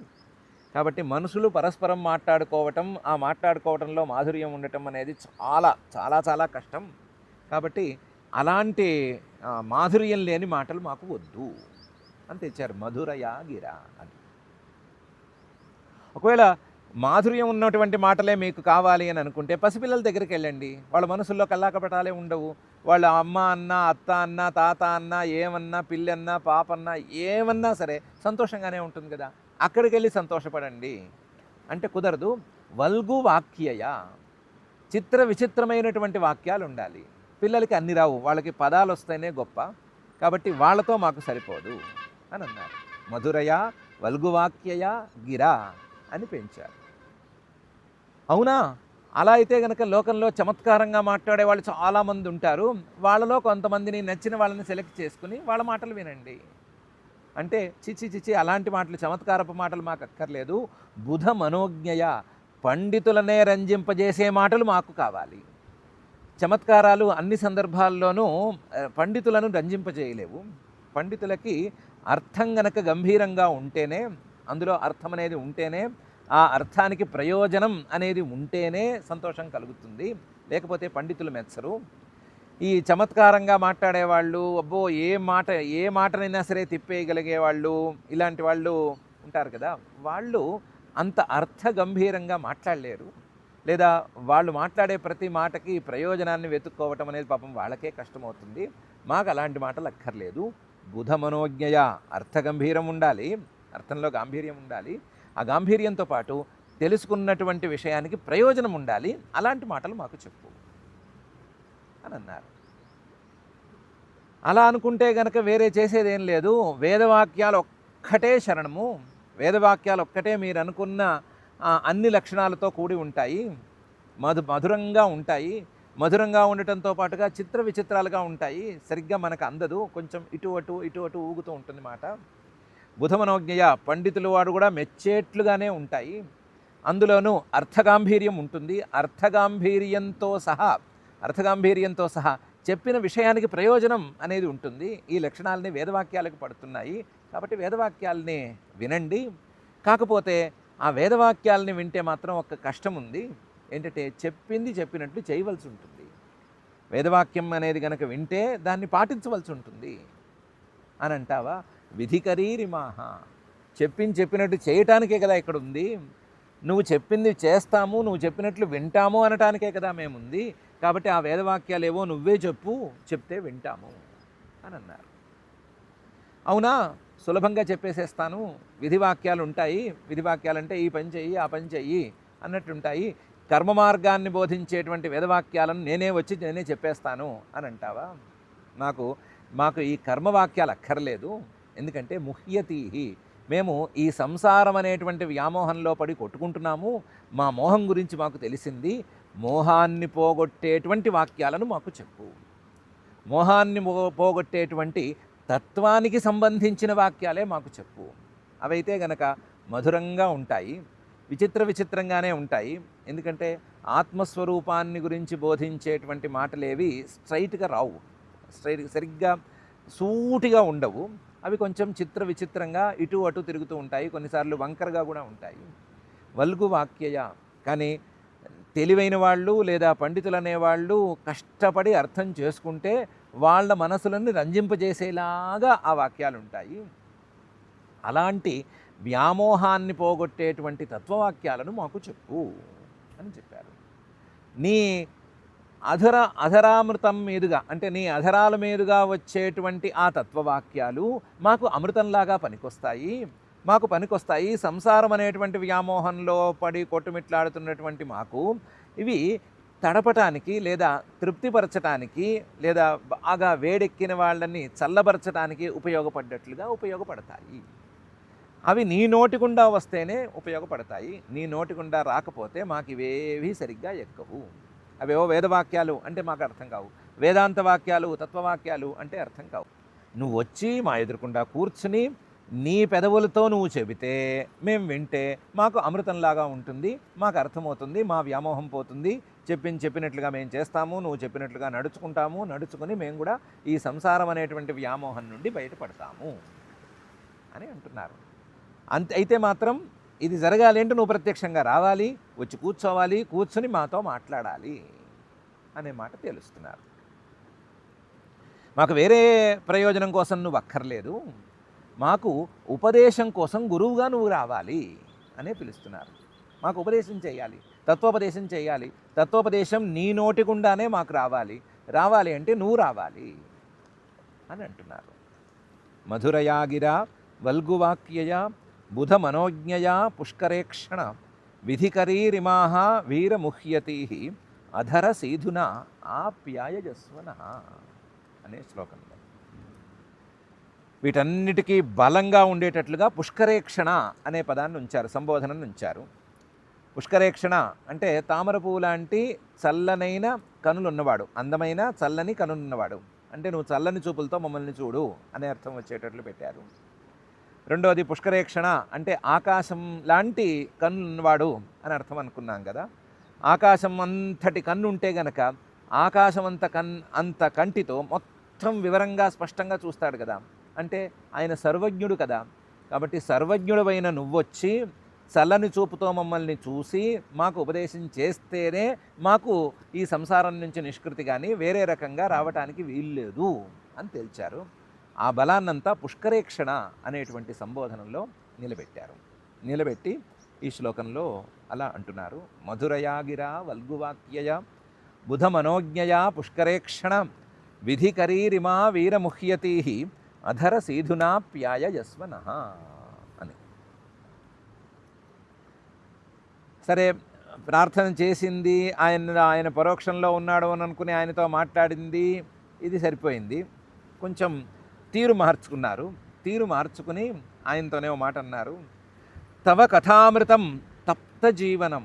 కాబట్టి మనుషులు పరస్పరం మాట్లాడుకోవటం, ఆ మాట్లాడుకోవటంలో మాధుర్యం ఉండటం అనేది చాలా చాలా చాలా కష్టం. కాబట్టి అలాంటి మాధుర్యం లేని మాటలు మాకు వద్దు అని తెచ్చారు. మధురయా గిరా అని. ఒకవేళ మాధుర్యం ఉన్నటువంటి మాటలే మీకు కావాలి అని అనుకుంటే పసిపిల్లల దగ్గరికి వెళ్ళండి. వాళ్ళ మనసుల్లో కల్లాకపటాలే ఉండవు. వాళ్ళ అమ్మ అన్న, అత్త అన్న, తాత అన్న, ఏమన్నా, పిల్లన్నా, పాపన్నా, ఏమన్నా సరే సంతోషంగానే ఉంటుంది కదా. అక్కడికి వెళ్ళి సంతోషపడండి అంటే కుదరదు. వల్గు వాక్యయ, చిత్ర విచిత్రమైనటువంటి వాక్యాలు ఉండాలి. పిల్లలకి అన్ని రావు, వాళ్ళకి పదాలు వస్తేనే గొప్ప. కాబట్టి వాళ్ళతో మాకు సరిపోదు అని అన్నారు. మధురయ వల్గు వాక్యయ గిరా అని పెంచారు. అవునా, అలా అయితే కనుక లోకంలో చమత్కారంగా మాట్లాడే వాళ్ళు చాలామంది ఉంటారు. వాళ్ళలో కొంతమందిని నచ్చిన వాళ్ళని సెలెక్ట్ చేసుకుని వాళ్ళ మాటలు వినండి అంటే, చిచి అలాంటి మాటలు, చమత్కారపు మాటలు మాకు అక్కర్లేదు. బుధ మనోజ్ఞయ, పండితులనే రంజింపజేసే మాటలు మాకు కావాలి. చమత్కారాలు అన్ని సందర్భాల్లోనూ పండితులను రంజింపజేయలేవు. పండితులకి అర్థం గనక గంభీరంగా ఉంటేనే, అందులో అర్థం అనేది ఉంటేనే, ఆ అర్థానికి ప్రయోజనం అనేది ఉంటేనే సంతోషం కలుగుతుంది. లేకపోతే పండితులు మెచ్చరు. ఈ చమత్కారంగా మాట్లాడేవాళ్ళు, అబ్బో ఏ మాటనైనా సరే తిప్పేయగలిగేవాళ్ళు, ఇలాంటి వాళ్ళు ఉంటారు కదా, వాళ్ళు అంత అర్థ గంభీరంగా మాట్లాడలేరు. లేదా వాళ్ళు మాట్లాడే ప్రతి మాటకి ప్రయోజనాన్ని వెతుక్కోవటం అనేది పాపం వాళ్ళకే కష్టమవుతుంది. మాకు అలాంటి మాటలు అక్కర్లేదు. బుధ మనోజ్ఞయ, అర్థగంభీరం ఉండాలి, అర్థంలో గాంభీర్యం ఉండాలి. ఆ గాంభీర్యంతో పాటు తెలుసుకున్నటువంటి విషయానికి ప్రయోజనం ఉండాలి. అలాంటి మాటలు మాకు చెప్పు అని అన్నారు. అలా అనుకుంటే గనక వేరే చేసేదేం లేదు. వేదవాక్యాలు ఒక్కటే శరణము. వేదవాక్యాలు ఒక్కటే మీరు అనుకున్న అన్ని లక్షణాలతో కూడి ఉంటాయి, మధురంగా ఉంటాయి. మధురంగా ఉండటంతో పాటుగా చిత్ర విచిత్రాలుగా ఉంటాయి. సరిగ్గా మనకు అందదు, కొంచెం ఇటు అటు ఊగుతూ ఉంటుంది మాట. బుధమనోజ్ఞయ, పండితులు వాడు కూడా మెచ్చేట్లుగానే ఉంటాయి. అందులోనూ అర్థగాంభీర్యం ఉంటుంది. అర్థగాంభీర్యంతో సహా చెప్పిన విషయానికి ప్రయోజనం అనేది ఉంటుంది. ఈ లక్షణాలని వేదవాక్యాలకు పడుతున్నాయి. కాబట్టి వేదవాక్యాలని వినండి. కాకపోతే ఆ వేదవాక్యాలని వింటే మాత్రం ఒక కష్టం ఉంది. ఏంటంటే చెప్పింది చెప్పినట్లు చేయవలసి ఉంటుంది. వేదవాక్యం అనేది కనుక వింటే దాన్ని పాటించవలసి ఉంటుంది అని అంటావా? విధికరీరిమాహ, చెప్పినట్టు చేయటానికే కదా ఇక్కడ ఉంది. నువ్వు చెప్పింది చేస్తాము, నువ్వు చెప్పినట్లు వింటాము అనటానికే కదా మేముంది. కాబట్టి ఆ వేదవాక్యాలు ఏవో నువ్వే చెప్తే వింటాము అని అన్నారు. అవునా, సులభంగా చెప్పేసేస్తాను. విధివాక్యాలు ఉంటాయి. విధివాక్యాలంటే ఈ పని చెయ్యి, ఆ పని చెయ్యి అన్నట్టుంటాయి. కర్మ మార్గాన్ని బోధించేటువంటి వేదవాక్యాలను నేనే చెప్పేస్తాను అని అంటావా? మాకు ఈ కర్మవాక్యాలు అక్కర్లేదు. ఎందుకంటే ముహ్యతీహి, మేము ఈ సంసారం అనేటువంటి వ్యామోహంలో పడి కొట్టుకుంటున్నాము. మా మోహం గురించి మాకు తెలిసింది. మోహాన్ని పోగొట్టేటువంటి వాక్యాలను మాకు చెప్పు. మోహాన్ని పోగొట్టేటువంటి తత్వానికి సంబంధించిన వాక్యాలే మాకు చెప్పు. అవైతే గనక మధురంగా ఉంటాయి, విచిత్రంగానే ఉంటాయి. ఎందుకంటే ఆత్మస్వరూపాన్ని గురించి బోధించేటువంటి మాటలేవి స్ట్రైట్గా రావు, సరిగ్గా సూటిగా ఉండవు. అవి కొంచెం విచిత్రంగా ఇటు అటు తిరుగుతూ ఉంటాయి, కొన్నిసార్లు వంకరగా కూడా ఉంటాయి. వల్గు వాక్యయ, కానీ తెలివైన వాళ్ళు లేదా పండితులు అనేవాళ్ళు కష్టపడి అర్థం చేసుకుంటే వాళ్ళ మనసులను రంజింపజేసేలాగా ఆ వాక్యాలు ఉంటాయి. అలాంటి వ్యామోహాన్ని పోగొట్టేటువంటి తత్వవాక్యాలను మాకు చెప్పు అని చెప్పారు. నీ అధరామృతం మీదుగా, అంటే నీ అధరాల మీదుగా వచ్చేటువంటి ఆ తత్వవాక్యాలు మాకు అమృతంలాగా పనికొస్తాయి. సంసారం అనేటువంటి వ్యామోహంలో పడి కొట్టుమిట్లాడుతున్నటువంటి మాకు ఇవి తడపటానికి లేదా తృప్తిపరచటానికి లేదా బాగా వేడెక్కిన వాళ్ళని చల్లబరచటానికి ఉపయోగపడతాయి. అవి నీ నోటి గుండా వస్తేనే ఉపయోగపడతాయి. నీ నోటి గుండా రాకపోతే మాకు ఇవేవి సరిగ్గా ఎక్కవు. అవేవో వేదవాక్యాలు అంటే మాకు అర్థం కావు, వేదాంత వాక్యాలు, తత్వవాక్యాలు అంటే అర్థం కావు. నువ్వు వచ్చి మా ఎదురుకుండా కూర్చుని నీ పెదవులతో నువ్వు చెబితే మేము వింటే మాకు అమృతంలాగా ఉంటుంది, మాకు అర్థమవుతుంది, మా వ్యామోహం పోతుంది. చెప్పినట్లుగా మేము చేస్తాము, నువ్వు చెప్పినట్లుగా నడుచుకుని మేము కూడా ఈ సంసారం అనేటువంటి వ్యామోహం నుండి బయటపడతాము అని అంటున్నారు. అయితే మాత్రం ఇది జరగాలి అంటే నువ్వు ప్రత్యక్షంగా రావాలి, వచ్చి కూర్చొని మాతో మాట్లాడాలి అనే మాట తెలుస్తున్నారు. మాకు వేరే ప్రయోజనం కోసం నువ్వు అక్కర్లేదు, మాకు ఉపదేశం కోసం గురువుగా నువ్వు రావాలి అనే పిలుస్తున్నారు. మాకు ఉపదేశం చేయాలి, తత్వోపదేశం చేయాలి. తత్వోపదేశం నీ నోటి గుండానే మాకు రావాలి అంటే నువ్వు రావాలి అని అంటున్నారు. మధురయాగిరా వల్గువాక్యయ బుధ మనోజ్ఞయా పుష్కరేక్షణ విధికరీరిమాహ వీరముహ్యతీ అధర సీధున ఆప్యాయజస్వన అనే శ్లోకంలో వీటన్నిటికీ బలంగా ఉండేటట్లుగా పుష్కరేక్షణ అనే పదాన్ని ఉంచారు, సంబోధనను ఉంచారు. పుష్కరేక్షణ అంటే తామర పువ్వు లాంటి చల్లనైన కనులున్నవాడు, అందమైన చల్లని కనులున్నవాడు. అంటే నువ్వు చల్లని చూపులతో మమ్మల్ని చూడు అనే అర్థం వచ్చేటట్లు పెట్టారు. రెండోది పుష్కరేక్షణ అంటే ఆకాశం లాంటి కన్నున్నవాడు అని అర్థం అనుకున్నాం కదా. ఆకాశం అంతటి కన్ను ఉంటే గనక ఆకాశం అంత కంటితో మొత్తం వివరంగా స్పష్టంగా చూస్తాడు కదా. అంటే ఆయన సర్వజ్ఞుడు కదా. కాబట్టి సర్వజ్ఞుడైన నువ్వొచ్చి చల్లని చూపుతో మమ్మల్ని చూసి మాకు ఉపదేశం చేస్తేనే మాకు ఈ సంసారం నుంచి నిష్కృతి కానీ వేరే రకంగా రావటానికి వీల్లేదు అని తేల్చారు. ఆ బలాన్నంతా పుష్కరేక్షణ అనేటువంటి సంబోధనలో నిలబెట్టి ఈ శ్లోకంలో అలా అంటున్నారు. మధురయాగిరా వల్గువాక్యయ బుధ మనోజ్ఞయా పుష్కరేక్షణ విధికరీరిమా వీరముహ్యతీ అధర సీధునాప్యాయజస్వన అని. సరే, ప్రార్థన చేసింది, ఆయన పరోక్షంలో ఉన్నాడు అని అనుకుని ఆయనతో మాట్లాడింది, ఇది సరిపోయింది. కొంచెం తీరు మార్చుకుని ఆయనతోనే ఒక మాట అన్నారు. తవ కథామృతం తప్తజీవనం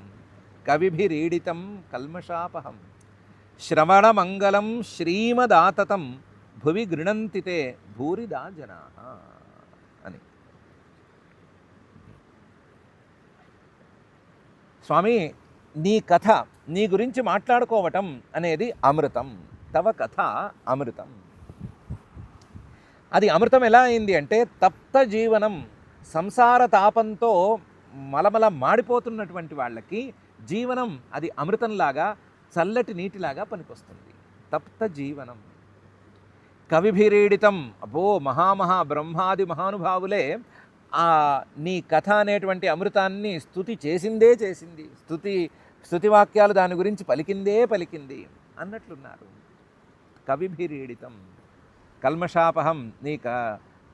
కవిభిరీడితం కల్మషాపహం శ్రవణమంగళం శ్రీమదాతతం భువి గృణంతి తే భూరిదా జనా అని. స్వామి, నీ కథ, నీ గురించి మాట్లాడుకోవటం అనేది అమృతం. తవ కథ అమృతం. అది అమృతం ఎలా అయింది అంటే, తప్త జీవనం, సంసార తాపంతో మలమల మాడిపోతున్నటువంటి వాళ్ళకి జీవనం అది అమృతంలాగా, చల్లటి నీటిలాగా పనికొస్తుంది. తప్త జీవనం కవిభిరీడితం. అబ్బో, మహామహా బ్రహ్మాది మహానుభావులే ఆ నీ కథ అనేటువంటి అమృతాన్ని స్తుతి చేసిందే చేసింది, స్తుతివాక్యాలు దాని గురించి పలికిందే పలికింది అన్నట్లున్నారు. కవిభిరీడితం కల్మషాపహం. నీ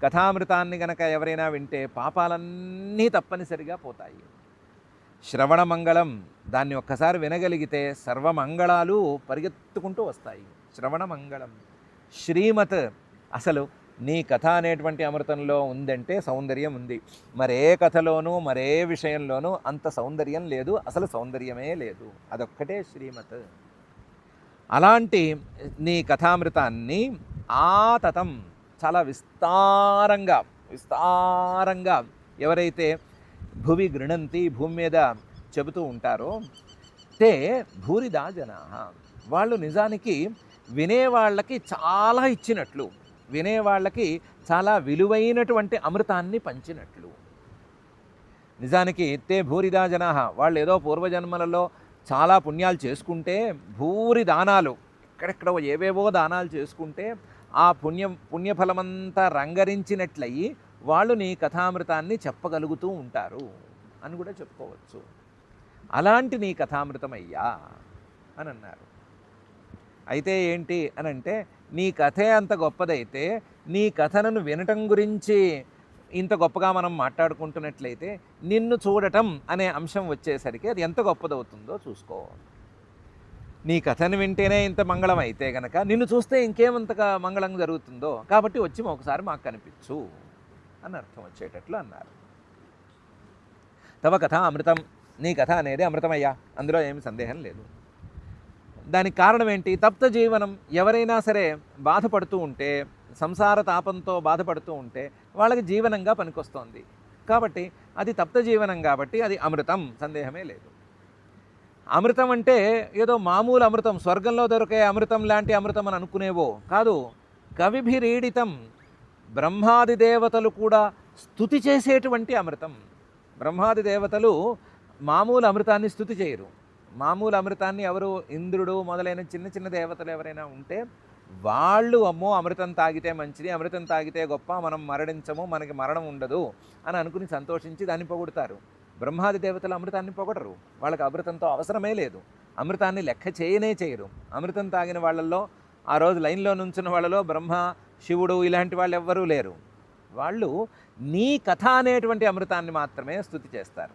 కథామృతాన్ని గనక ఎవరైనా వింటే పాపాలన్నీ తప్పనిసరిగా పోతాయి. శ్రవణమంగళం, దాన్ని ఒక్కసారి వినగలిగితే సర్వమంగళాలు పరిగెత్తుకుంటూ వస్తాయి. శ్రవణమంగళం. శ్రీమత్, అసలు నీ కథ అనేటువంటి అమృతంలో ఉందంటే సౌందర్యం ఉంది. మరే కథలోనూ మరే విషయంలోనూ అంత సౌందర్యం లేదు, అసలు సౌందర్యమే లేదు. అదొక్కటే శ్రీమత్. అలాంటి నీ కథామృతాన్ని ఆతతం, చాలా విస్తారంగా ఎవరైతే భువి గృణంతి, భూమి మీద చెబుతూ ఉంటారో, తే భూరిదా జనా, వాళ్ళు నిజానికి వినేవాళ్ళకి చాలా ఇచ్చినట్లు, వినేవాళ్ళకి చాలా విలువైనటువంటి అమృతాన్ని పంచినట్లు. నిజానికి తే భూరిదా జనా, వాళ్ళు ఏదో పూర్వజన్మలలో చాలా పుణ్యాలు చేసుకుంటే, భూరి దానాలు, ఎక్కడెక్కడో ఏవేవో దానాలు చేసుకుంటే ఆ పుణ్యఫలమంతా రంగరించినట్లయి వాళ్ళు నీ కథామృతాన్ని చెప్పగలుగుతూ ఉంటారు అని కూడా చెప్పుకోవచ్చు. అలాంటి నీ కథామృతమయ్యా అని అన్నారు. అయితే ఏంటి అని అంటే, నీ కథే అంత గొప్పదైతే, నీ కథను వినటం గురించి ఇంత గొప్పగా మనం మాట్లాడుకుంటున్నట్లయితే, నిన్ను చూడటం అనే అంశం వచ్చేసరికి అది ఎంత గొప్పదవుతుందో చూసుకో. నీ కథను వింటేనే ఇంత మంగళం అయితే గనక, నిన్ను చూస్తే ఇంకేమంతగా మంగళం జరుగుతుందో, కాబట్టి వచ్చి ఒకసారి మాకు కనిపించు అని అర్థం వచ్చేటట్లు అన్నారు. తవ కథ అమృతం, నీ కథ అనేది అమృతమయ్యా, అందులో ఏమి సందేహం లేదు. దానికి కారణం ఏంటి? తప్త జీవనం. ఎవరైనా సరే బాధపడుతూ ఉంటే, సంసార తాపంతో బాధపడుతూ ఉంటే వాళ్ళకి జీవనంగా పనికొస్తోంది. కాబట్టి అది తప్త జీవనం, కాబట్టి అది అమృతం, సందేహమే లేదు. అమృతం అంటే ఏదో మామూలు అమృతం, స్వర్గంలో దొరికే అమృతం లాంటి అమృతం అని అనుకునేవో కాదు. కవిభిరీడితం, బ్రహ్మాది దేవతలు కూడా స్తుతి చేసేటువంటి అమృతం. బ్రహ్మాది దేవతలు మామూలు అమృతాన్ని స్తుతి చేయరు. మామూలు అమృతాన్ని ఎవరు, ఇంద్రుడు మొదలైన చిన్న చిన్న దేవతలు ఎవరైనా ఉంటే వాళ్ళు అమ్మో అమృతం తాగితే మంచిది, అమృతం తాగితే గొప్ప, మనం మరణించము, మనకి మరణం ఉండదు అని అనుకుని సంతోషించి దాన్ని పొగుడుతారు. బ్రహ్మాది దేవతలు అమృతాన్ని పొగడరు, వాళ్ళకి అమృతంతో అవసరమే లేదు, అమృతాన్ని లెక్క చేయరు. అమృతం తాగిన వాళ్ళల్లో, ఆ రోజు లైన్లో నుంచున్న వాళ్ళలో బ్రహ్మ, శివుడు ఇలాంటి వాళ్ళు ఎవ్వరూ లేరు. వాళ్ళు నీ కథ అనేటువంటి అమృతాన్ని మాత్రమే స్తుతి చేస్తారు.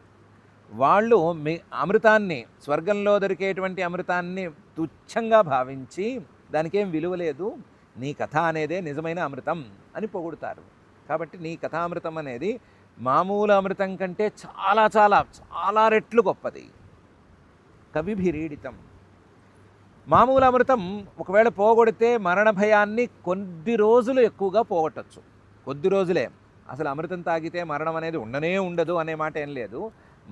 వాళ్ళు మీ అమృతాన్ని, స్వర్గంలో దొరికేటువంటి అమృతాన్ని తుచ్చంగా భావించి దానికేం విలువ లేదు, నీ కథ అనేదే నిజమైన అమృతం అని పొగుడుతారు. కాబట్టి నీ కథామృతం అనేది మామూలు అమృతం కంటే చాలా చాలా చాలా రెట్లు గొప్పది. కవిభిరీడితం. మామూలు అమృతం ఒకవేళ పోగొడితే మరణ భయాన్ని కొద్ది రోజులు ఎక్కువగా పోగొట్టచ్చు, కొద్ది రోజులే. అసలు అమృతం తాగితే మరణం అనేది ఉండనే ఉండదు అనే మాట ఏం లేదు.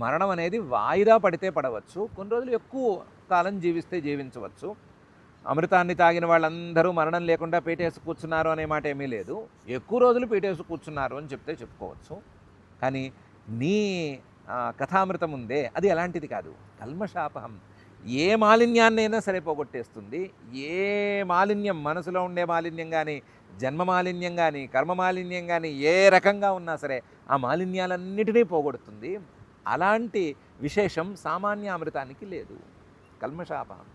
మరణం అనేది వాయిదా పడితే పడవచ్చు, కొన్ని రోజులు ఎక్కువ కాలం జీవిస్తే జీవించవచ్చు. అమృతాన్ని తాగిన వాళ్ళందరూ మరణం లేకుండా పీటేసి కూర్చున్నారు అనే మాట ఏమీ లేదు. ఎక్కువ రోజులు పీటేసి కూర్చున్నారు అని చెప్పుకోవచ్చు. కానీ నీ కథామృతం ఉందే అది అలాంటిది కాదు. కల్మషాపహం, ఏ మాలిన్యాన్నైనా సరే పోగొట్టేస్తుంది. ఏ మాలిన్యం, మనసులో ఉండే మాలిన్యం కానీ, జన్మ మాలిన్యం కానీ, కర్మ మాలిన్యం కానీ, ఏ రకంగా ఉన్నా సరే ఆ మాలిన్యాలన్నిటినీ పోగొడుతుంది. అలాంటి విశేషం సామాన్య అమృతానికి లేదు. కల్మషాపహం.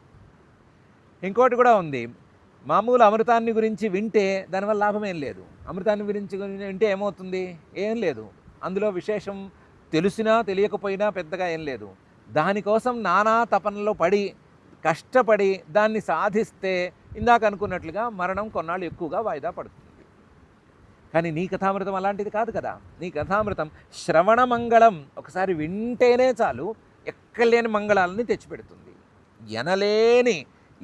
ఇంకోటి కూడా ఉంది. మామూలు అమృతాన్ని గురించి వింటే దానివల్ల లాభం ఏం లేదు. అమృతాన్ని గురించి వింటే ఏమవుతుంది? ఏం లేదు. అందులో విశేషం తెలిసినా తెలియకపోయినా పెద్దగా ఏం లేదు. దానికోసం నానా తపనలో పడి కష్టపడి దాన్ని సాధిస్తే ఇందాక అనుకున్నట్లుగా మరణం కొన్నాళ్ళు ఎక్కువగా వాయిదా పడుతుంది. కానీ నీ కథామృతం అలాంటిది కాదు కదా. నీ కథామృతం శ్రవణమంగళం, ఒకసారి వింటేనే చాలు ఎక్కలేని మంగళాలని తెచ్చిపెడుతుంది,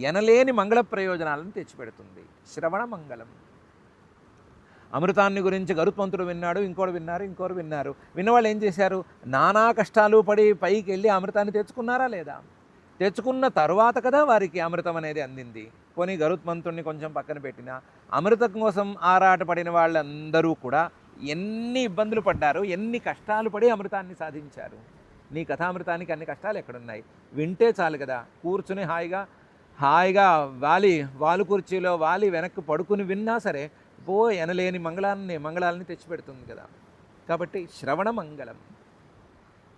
ఎనలేని మంగళ ప్రయోజనాలను తెచ్చిపెడుతుంది. శ్రవణమంగళం. అమృతాన్ని గురించి గరుత్మంతుడు విన్నాడు, ఇంకోరు విన్నారు. విన్నవాళ్ళు ఏం చేశారు? నానా కష్టాలు పడి పైకి వెళ్ళి అమృతాన్ని తెచ్చుకున్నారా లేదా? తెచ్చుకున్న తరువాత కదా వారికి అమృతం అనేది అందింది. పోనీ గరుత్మంతుడిని కొంచెం పక్కన పెట్టినా అమృతం కోసం ఆరాటపడిన వాళ్ళందరూ కూడా ఎన్ని ఇబ్బందులు పడ్డారు, ఎన్ని కష్టాలు పడి అమృతాన్ని సాధించారు. నీ కథామృతానికి అన్ని కష్టాలు ఎక్కడున్నాయి? వింటే చాలు కదా, కూర్చుని హాయిగా వాలు కుర్చీలో వాలి వెనక్కి పడుకుని విన్నా సరే ఎనలేని మంగళాలని తెచ్చిపెడుతుంది కదా. కాబట్టి శ్రవణ మంగళం.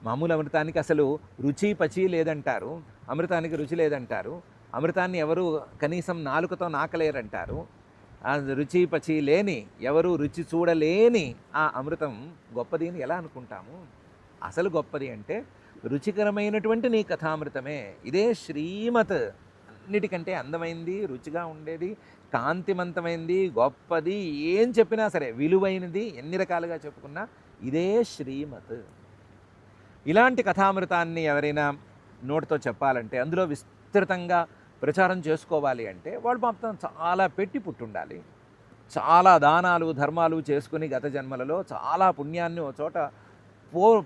మామూలు అమృతానికి అసలు రుచి పచి లేదంటారు, అమృతానికి రుచి లేదంటారు. అమృతాన్ని ఎవరు కనీసం నాలుకతో నాకలేరంటారు. ఆ రుచి పచి లేని, ఎవరు రుచి చూడలేని ఆ అమృతం గొప్పది అని ఎలా అనుకుంటాము? అసలు గొప్పది అంటే రుచికరమైనటువంటి నీ కథామృతమే. ఇదే శ్రీమత్. అన్నిటికంటే అందమైంది, రుచిగా ఉండేది, కాంతిమంతమైంది, గొప్పది, ఏం చెప్పినా సరే విలువైనది, ఎన్ని రకాలుగా చెప్పుకున్నా ఇదే శ్రీమత్. ఇలాంటి కథామృతాన్ని ఎవరైనా నోటితో చెప్పాలంటే, అందులో విస్తృతంగా ప్రచారం చేసుకోవాలి అంటే వాళ్ళు మొత్తం చాలా పెట్టి పుట్టుండాలి. చాలా దానాలు ధర్మాలు చేసుకుని గత జన్మలలో చాలా పుణ్యాన్ని ఒక చోట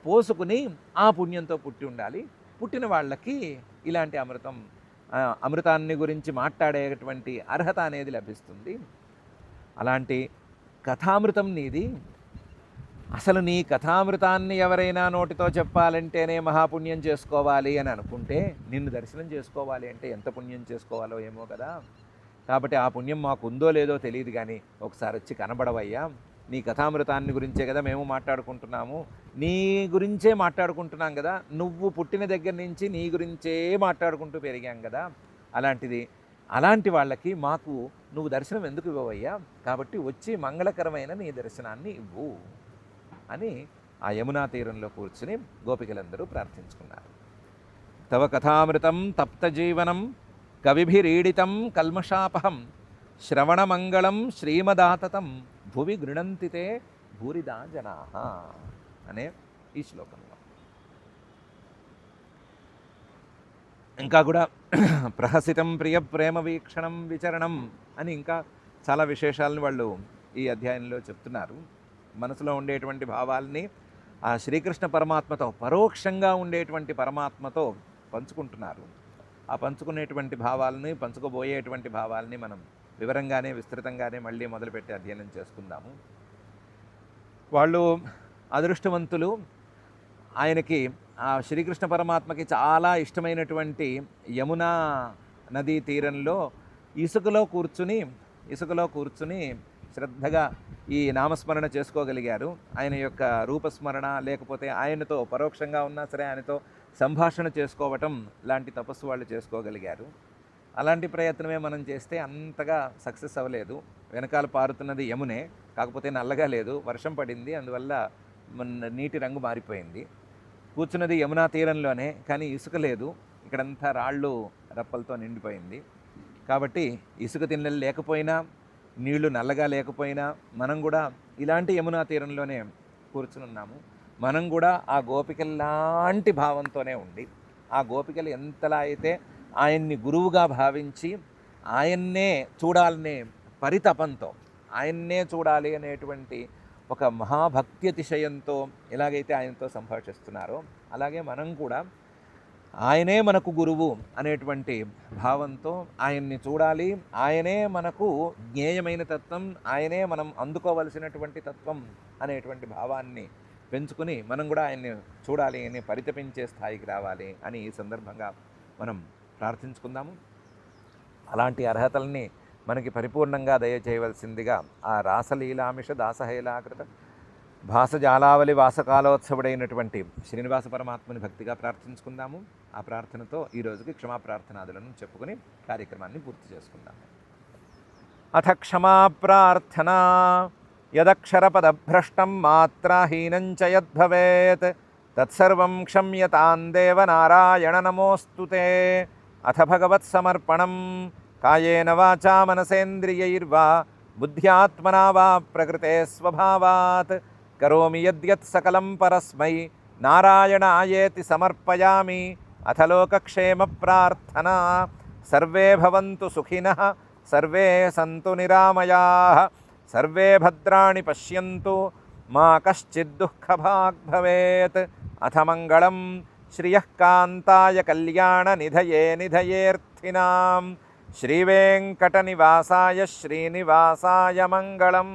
పోసుకుని ఆ పుణ్యంతో పుట్టి ఉండాలి. పుట్టిన వాళ్ళకి ఇలాంటి అమృతాన్ని గురించి మాట్లాడేటువంటి అర్హత అనేది లభిస్తుంది. అలాంటి కథామృతం నీది. అసలు నీ కథామృతాన్ని ఎవరైనా నోటితో చెప్పాలంటేనే మహాపుణ్యం చేసుకోవాలి అని అనుకుంటే, నిన్ను దర్శనం చేసుకోవాలి అంటే ఎంత పుణ్యం చేసుకోవాలో ఏమో కదా. కాబట్టి ఆ పుణ్యం మాకు ఉందో లేదో తెలియదు, కానీ ఒకసారి వచ్చి కనబడవయ్యా. నీ కథామృతాన్ని గురించే కదా మేము మాట్లాడుకుంటున్నాము, నీ గురించే మాట్లాడుకుంటున్నాం కదా. నువ్వు పుట్టిన దగ్గర నుంచి నీ గురించే మాట్లాడుకుంటూ పెరిగాం కదా. అలాంటి వాళ్ళకి మాకు నువ్వు దర్శనం ఎందుకు ఇవ్వవయ్యా? కాబట్టి వచ్చి మంగళకరమైన నీ దర్శనాన్ని ఇవ్వు అని ఆ యమునా తీరంలో కూర్చుని గోపికలందరూ ప్రార్థించుకున్నారు. తవ కథామృతం తప్తజీవనం కవిభిరీడితం కల్మషాపహం శ్రవణమంగళం శ్రీమదాతతం భువి గృణంతితే భూరిదా జనాః అనే ఈ శ్లోకంలో. ఇంకా కూడా ప్రహసితం ప్రియ ప్రేమ వీక్షణం విచరణం అని ఇంకా చాలా విశేషాలను వాళ్ళు ఈ అధ్యాయంలో చెప్తున్నారు. మనసులో ఉండేటువంటి భావాల్ని ఆ శ్రీకృష్ణ పరమాత్మతో, పరోక్షంగా ఉండేటువంటి పరమాత్మతో పంచుకుంటున్నారు. ఆ పంచుకునేటువంటి భావాలని, పంచుకోబోయేటువంటి భావాలని మనం వివరంగానే విస్తృతంగానే మళ్ళీ మొదలుపెట్టి అధ్యయనం చేసుకుందాము. వాళ్ళు అదృష్టవంతులు. ఆయనకి, ఆ శ్రీకృష్ణ పరమాత్మకి చాలా ఇష్టమైనటువంటి యమునా నదీ తీరంలో ఇసుకలో కూర్చుని శ్రద్ధగా ఈ నామస్మరణ చేసుకోగలిగారు. ఆయన యొక్క రూపస్మరణ, లేకపోతే ఆయనతో పరోక్షంగా ఉన్నా సరే ఆయనతో సంభాషణ చేసుకోవటం లాంటి తపస్సు వాళ్ళు చేసుకోగలిగారు. అలాంటి ప్రయత్నమే మనం చేస్తే అంతగా సక్సెస్ అవ్వలేదు. వెనకాల పారుతున్నది యమునే, కాకపోతే నల్లగా లేదు, వర్షం పడింది, అందువల్ల నీటి రంగు మారిపోయింది. కూర్చున్నది యమునా తీరంలోనే, కానీ ఇసుక లేదు, ఇక్కడంతా రాళ్ళు రప్పలతో నిండిపోయింది. కాబట్టి ఇసుక తిన్నెలు లేకపోయినా, నీళ్లు నల్లగా లేకపోయినా మనం కూడా ఇలాంటి యమునా తీరంలోనే కూర్చునున్నాము. మనం కూడా ఆ గోపికల్లాంటి భావంతోనే ఉండి, ఆ గోపికలు ఎంతలా అయితే ఆయన్ని గురువుగా భావించి ఆయన్నే చూడాలనే పరితపంతో, ఆయన్నే చూడాలి అనేటువంటి ఒక మహాభక్త్యతిశయంతో ఎలాగైతే ఆయనతో సంభాషిస్తున్నారో, అలాగే మనం కూడా ఆయనే మనకు గురువు అనేటువంటి భావంతో ఆయన్ని చూడాలి. ఆయనే మనకు జ్ఞేయమైన తత్వం, ఆయనే మనం అందుకోవలసినటువంటి తత్వం అనేటువంటి భావాన్ని పెంచుకుని మనం కూడా ఆయన్ని చూడాలి అని పరితపించే స్థాయికి రావాలి అని ఈ సందర్భంగా మనం ప్రార్థించుకుందాము. అలాంటి అర్హతల్ని మనకి పరిపూర్ణంగా దయచేయవలసిందిగా ఆ రాసలీలామిష దాసహైలాకృత భాసజాలావళి వాసకాలోత్సవుడైనటువంటి శ్రీనివాస పరమాత్మని భక్తిగా ప్రార్థించుకుందాము. ఆ ప్రార్థనతో ఈరోజుకి క్షమాప్రార్థనాదులను చెప్పుకుని కార్యక్రమాన్ని పూర్తి చేసుకుందాము. అథ క్షమా ప్రార్థనా. యదక్షరపదభ్రష్టం మాత్రాహీనం చ యద్భవేత్ తత్సర్వం క్షమ్యతాం దేవ నారాయణ నమోస్తుతే. అథ భగవత్సమర్పణం కాయేన వాచా మనసేంద్రియైర్వా బుద్ధ్యాత్మనా వా ప్రకృతే స్వభావాత్ కరోమి యద్యత్ సకలం పరస్మై నారాయణాయేతి సమర్పయామి. అథ లోకక్షేమ ప్రార్థనా. సర్వే భవంతు సుఖినః, సర్వే సంతు నిరామయాః, సర్వే భద్రాణి పశ్యంతు, మా కశ్చిద్ దుఃఖభాగ్ భవేత్. అథ మంగళం శ్రియః కాంతాయ కళ్యాణ నిధయే నిధయేర్థినాం. శ్రీవేంకటనివాసాయ శ్రీనివాసాయ మంగళం.